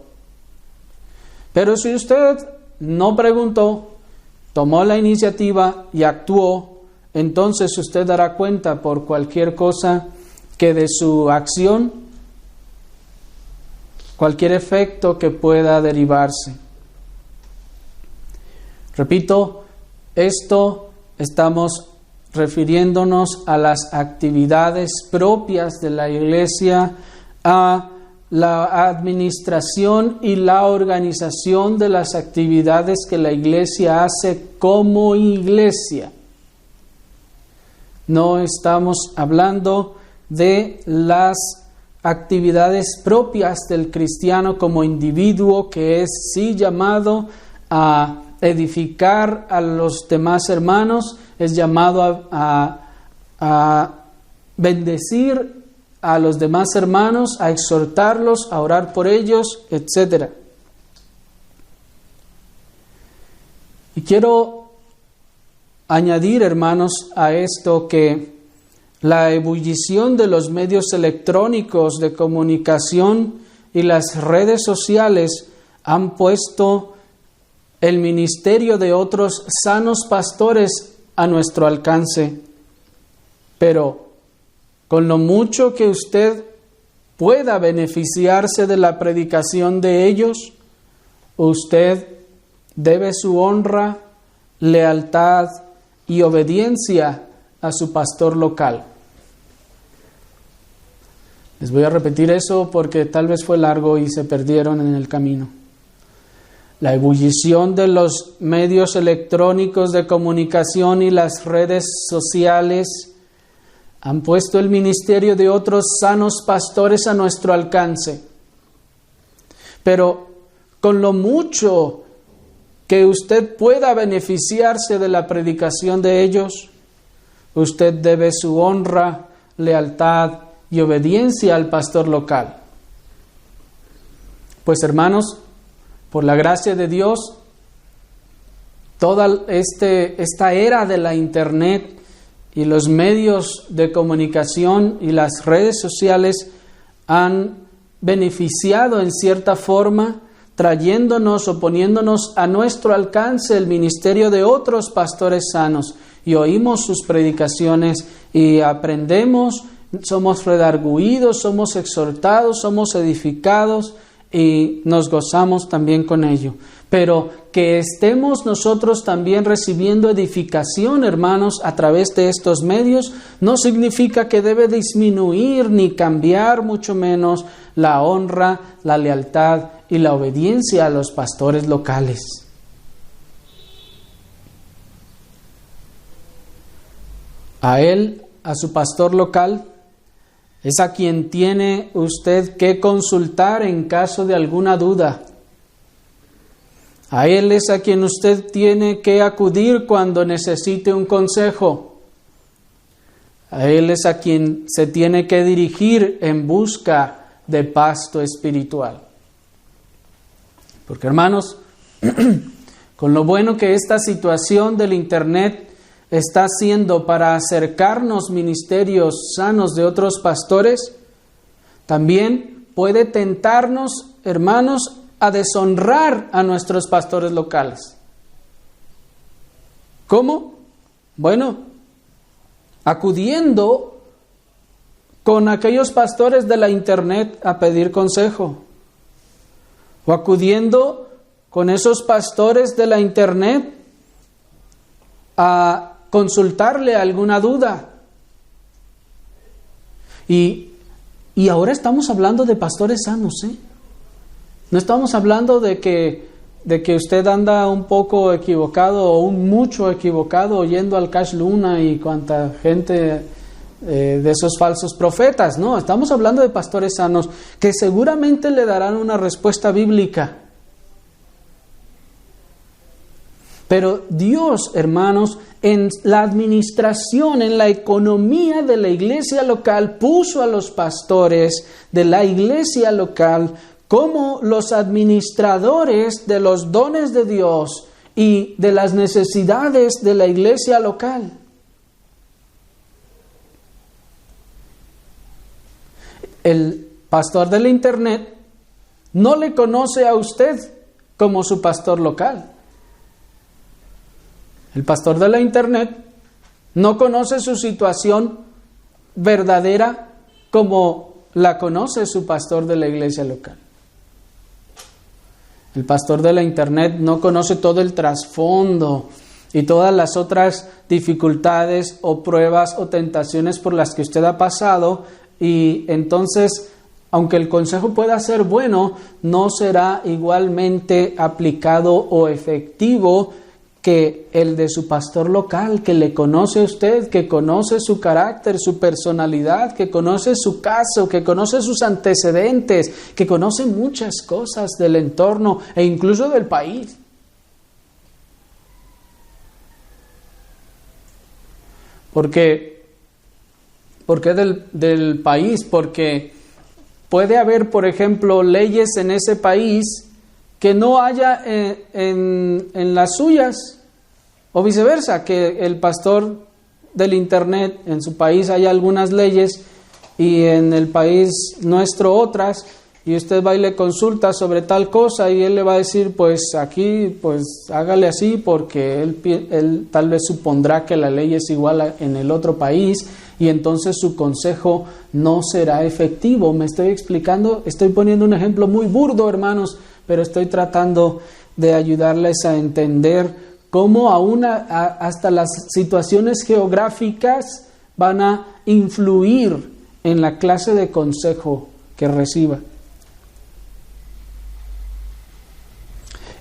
Pero si usted no preguntó, tomó la iniciativa y actuó, entonces usted dará cuenta por cualquier cosa que de su acción, cualquier efecto que pueda derivarse. Repito, esto estamos refiriéndonos a las actividades propias de la iglesia, a la administración y la organización de las actividades que la iglesia hace como iglesia. No estamos hablando de las actividades propias del cristiano como individuo, que es sí llamado a edificar a los demás hermanos, es llamado a bendecir a los demás hermanos, a exhortarlos, a orar por ellos, etc. Y quiero añadir, hermanos, a esto que la ebullición de los medios electrónicos de comunicación y las redes sociales han puesto el ministerio de otros sanos pastores a nuestro alcance. Pero con lo mucho que usted pueda beneficiarse de la predicación de ellos, usted debe su honra, lealtad y obediencia a su pastor local. Les voy a repetir eso porque tal vez fue largo y se perdieron en el camino. La ebullición de los medios electrónicos de comunicación y las redes sociales han puesto el ministerio de otros sanos pastores a nuestro alcance. Pero con lo mucho que usted pueda beneficiarse de la predicación de ellos, usted debe su honra, lealtad y obediencia al pastor local. Pues hermanos, por la gracia de Dios, toda esta era de la Internet y los medios de comunicación y las redes sociales han beneficiado en cierta forma, trayéndonos o poniéndonos a nuestro alcance el ministerio de otros pastores sanos. Y oímos sus predicaciones y aprendemos, somos redarguidos, somos exhortados, somos edificados y nos gozamos también con ello. Pero que estemos nosotros también recibiendo edificación, hermanos, a través de estos medios, no significa que debe disminuir ni cambiar, mucho menos, la honra, la lealtad y la obediencia a los pastores locales. a él, a su pastor local, es a quien tiene usted que consultar en caso de alguna duda. A él es a quien usted tiene que acudir cuando necesite un consejo. A él es a quien se tiene que dirigir en busca de pasto espiritual. Porque, hermanos, con lo bueno que esta situación del Internet está haciendo para acercarnos ministerios sanos de otros pastores, también puede tentarnos, hermanos, a deshonrar a nuestros pastores locales. ¿Cómo? Bueno, acudiendo con aquellos pastores de la Internet a pedir consejo, o acudiendo con esos pastores de la Internet a consultarle alguna duda. Y ahora estamos hablando de pastores sanos, ¿eh? No estamos hablando de que usted anda un poco equivocado o un mucho equivocado oyendo al Cash Luna y cuanta gente de esos falsos profetas. No, estamos hablando de pastores sanos que seguramente le darán una respuesta bíblica. Pero Dios, hermanos, en la administración, en la economía de la iglesia local, puso a los pastores de la iglesia local como los administradores de los dones de Dios y de las necesidades de la iglesia local. El pastor de la Internet no le conoce a usted como su pastor local. El pastor de la Internet no conoce su situación verdadera como la conoce su pastor de la iglesia local. El pastor de la Internet no conoce todo el trasfondo y todas las otras dificultades o pruebas o tentaciones por las que usted ha pasado, y entonces, aunque el consejo pueda ser bueno, no será igualmente aplicado o efectivo que el de su pastor local, que le conoce a usted, que conoce su carácter, su personalidad, que conoce su caso, que conoce sus antecedentes, que conoce muchas cosas del entorno e incluso del país. ¿Por qué del país? Porque puede haber, por ejemplo, leyes en ese país que no haya en las suyas, o viceversa, que el pastor del Internet en su país haya algunas leyes y en el país nuestro otras, y usted va y le consulta sobre tal cosa y él le va a decir, pues aquí, pues hágale así, porque él tal vez supondrá que la ley es igual en el otro país, y entonces su consejo no será efectivo. ¿Me estoy explicando? Estoy poniendo un ejemplo muy burdo, hermanos, pero estoy tratando de ayudarles a entender cómo hasta las situaciones geográficas van a influir en la clase de consejo que reciba.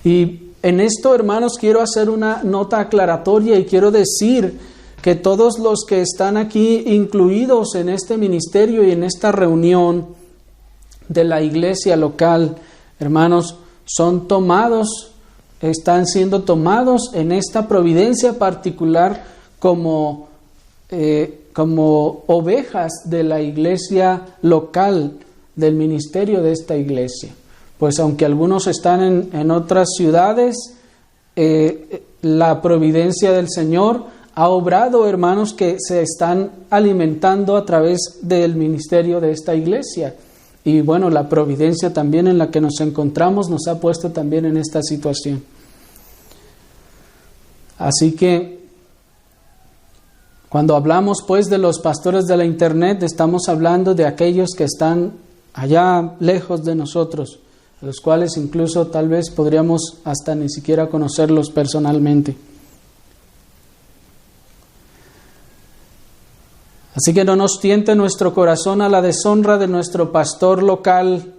Y en esto, hermanos, quiero hacer una nota aclaratoria y quiero decir que todos los que están aquí incluidos en este ministerio y en esta reunión de la iglesia local, hermanos, están siendo tomados en esta providencia particular como ovejas de la iglesia local, del ministerio de esta iglesia. Pues aunque algunos están en otras ciudades, la providencia del Señor ha obrado, hermanos, que se están alimentando a través del ministerio de esta iglesia. Y bueno, la providencia también en la que nos encontramos nos ha puesto también en esta situación. Así que cuando hablamos pues de los pastores de la Internet, estamos hablando de aquellos que están allá lejos de nosotros, a los cuales incluso tal vez podríamos hasta ni siquiera conocerlos personalmente. Así que no nos tiente nuestro corazón a la deshonra de nuestro pastor local,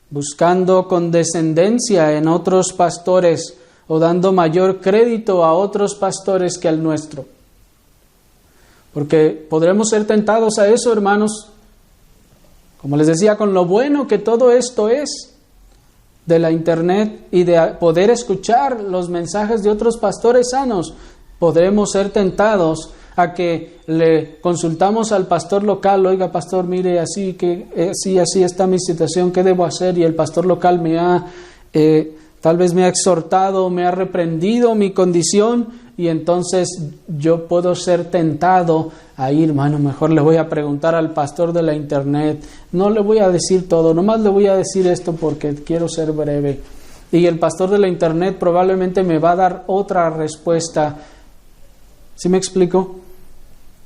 buscando condescendencia en otros pastores o dando mayor crédito a otros pastores que al nuestro. Porque podremos ser tentados a eso, hermanos. Como les decía, con lo bueno que todo esto es de la internet y de poder escuchar los mensajes de otros pastores sanos, podremos ser tentados a que le consultamos al pastor local: oiga, pastor, mire, así está mi situación, ¿qué debo hacer? Y el pastor local tal vez me ha exhortado, me ha reprendido mi condición, y entonces yo puedo ser tentado a ir, hermano, mejor le voy a preguntar al pastor de la internet, no le voy a decir todo, nomás le voy a decir esto porque quiero ser breve. Y el pastor de la internet probablemente me va a dar otra respuesta. ¿Sí me explico?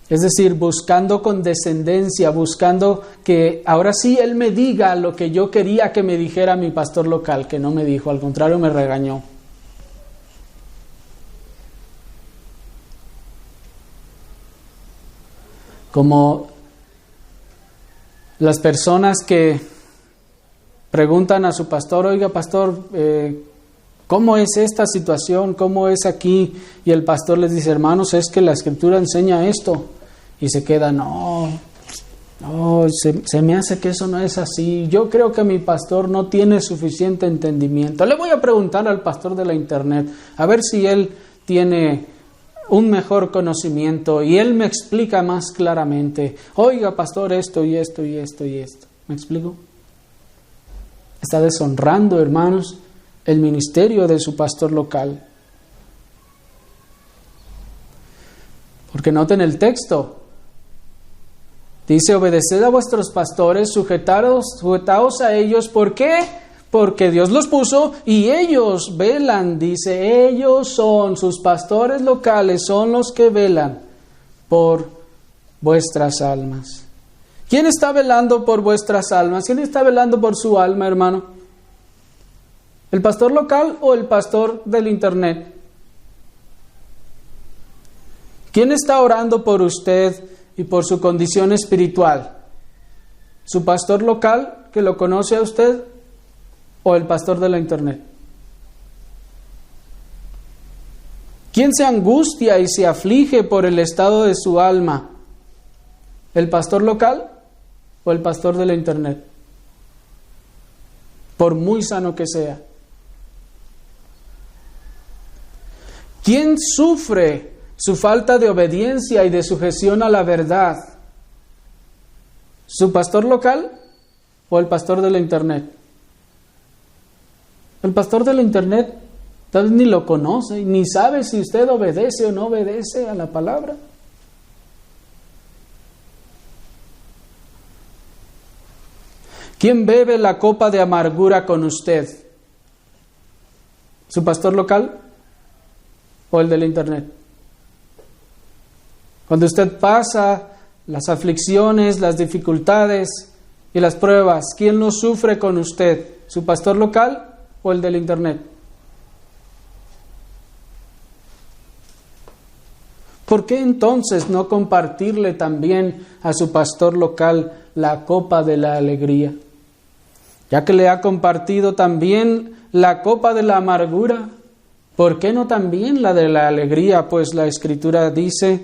Es decir, buscando condescendencia, buscando que ahora sí él me diga lo que yo quería que me dijera mi pastor local, que no me dijo, al contrario me regañó. Como las personas que preguntan a su pastor: oiga, pastor, ¿cómo es esta situación? ¿Cómo es aquí? Y el pastor les dice: hermanos, es que la Escritura enseña esto. Y se queda: no, se me hace que eso no es así. Yo creo que mi pastor no tiene suficiente entendimiento. Le voy a preguntar al pastor de la internet, a ver si él tiene un mejor conocimiento y él me explica más claramente. Oiga, pastor, esto y esto y esto y esto. ¿Me explico? Está deshonrando, hermanos, el ministerio de su pastor local. Porque noten el texto. Dice: obedeced a vuestros pastores, sujetaos a ellos. ¿Por qué? Porque Dios los puso y ellos velan. Dice, ellos son, sus pastores locales son los que velan por vuestras almas. ¿Quién está velando por vuestras almas? ¿Quién está velando por su alma, hermano? ¿El pastor local o el pastor del internet? ¿Quién está orando por usted y por su condición espiritual? ¿Su pastor local que lo conoce a usted o el pastor de la internet? ¿Quién se angustia y se aflige por el estado de su alma? ¿El pastor local o el pastor de la internet? Por muy sano que sea. ¿Quién sufre su falta de obediencia y de sujeción a la verdad? ¿Su pastor local o el pastor de la internet? El pastor de la internet tal vez ni lo conoce, ni sabe si usted obedece o no obedece a la palabra. ¿Quién bebe la copa de amargura con usted? ¿Su pastor local o el de la internet? Cuando usted pasa las aflicciones, las dificultades y las pruebas, ¿quién lo sufre con usted? ¿Su pastor local o el del internet? ¿Por qué entonces no compartirle también a su pastor local la copa de la alegría? Ya que le ha compartido también la copa de la amargura, ¿por qué no también la de la alegría? Pues la Escritura dice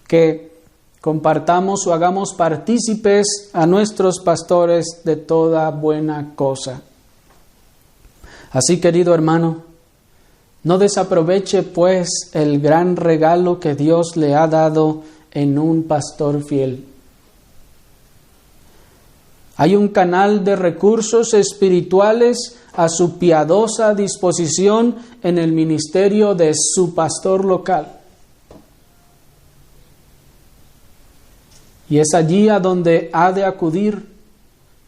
que compartamos o hagamos partícipes a nuestros pastores de toda buena cosa. Así, querido hermano, no desaproveche pues el gran regalo que Dios le ha dado en un pastor fiel. Hay un canal de recursos espirituales a su piadosa disposición en el ministerio de su pastor local. Y es allí a donde ha de acudir,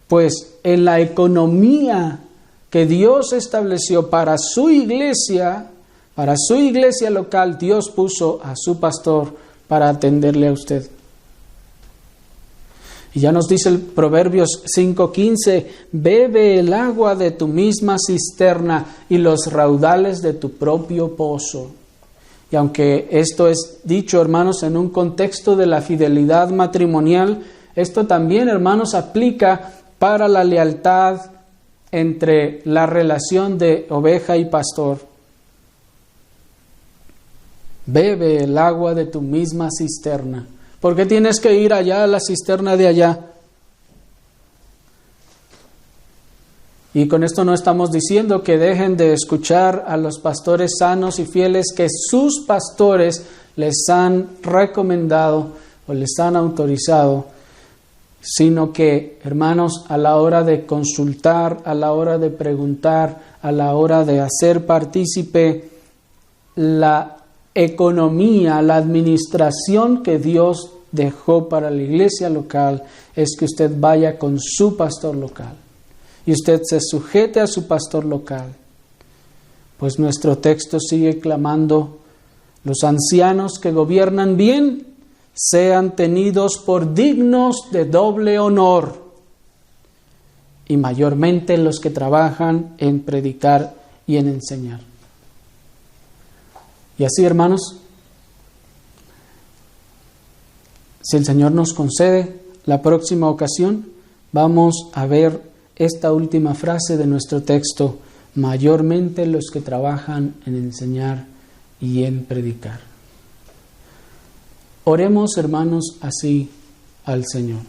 pues en la economía que Dios estableció para su iglesia local, Dios puso a su pastor para atenderle a usted. Y ya nos dice el Proverbios 5:15, bebe el agua de tu misma cisterna y los raudales de tu propio pozo. Y aunque esto es dicho, hermanos, en un contexto de la fidelidad matrimonial, esto también, hermanos, aplica para la lealtad entre la relación de oveja y pastor. Bebe el agua de tu misma cisterna. ¿Por qué tienes que ir allá a la cisterna de allá? Y con esto no estamos diciendo que dejen de escuchar a los pastores sanos y fieles que sus pastores les han recomendado o les han autorizado, sino que, hermanos, a la hora de consultar, a la hora de preguntar, a la hora de hacer partícipe la economía, la administración que Dios dejó para la iglesia local, es que usted vaya con su pastor local y usted se sujete a su pastor local. Pues nuestro texto sigue clamando: los ancianos que gobiernan bien sean tenidos por dignos de doble honor, y mayormente los que trabajan en predicar y en enseñar. Y así, hermanos, si el Señor nos concede, la próxima ocasión vamos a ver esta última frase de nuestro texto: mayormente los que trabajan en enseñar y en predicar. Oremos, hermanos, así al Señor.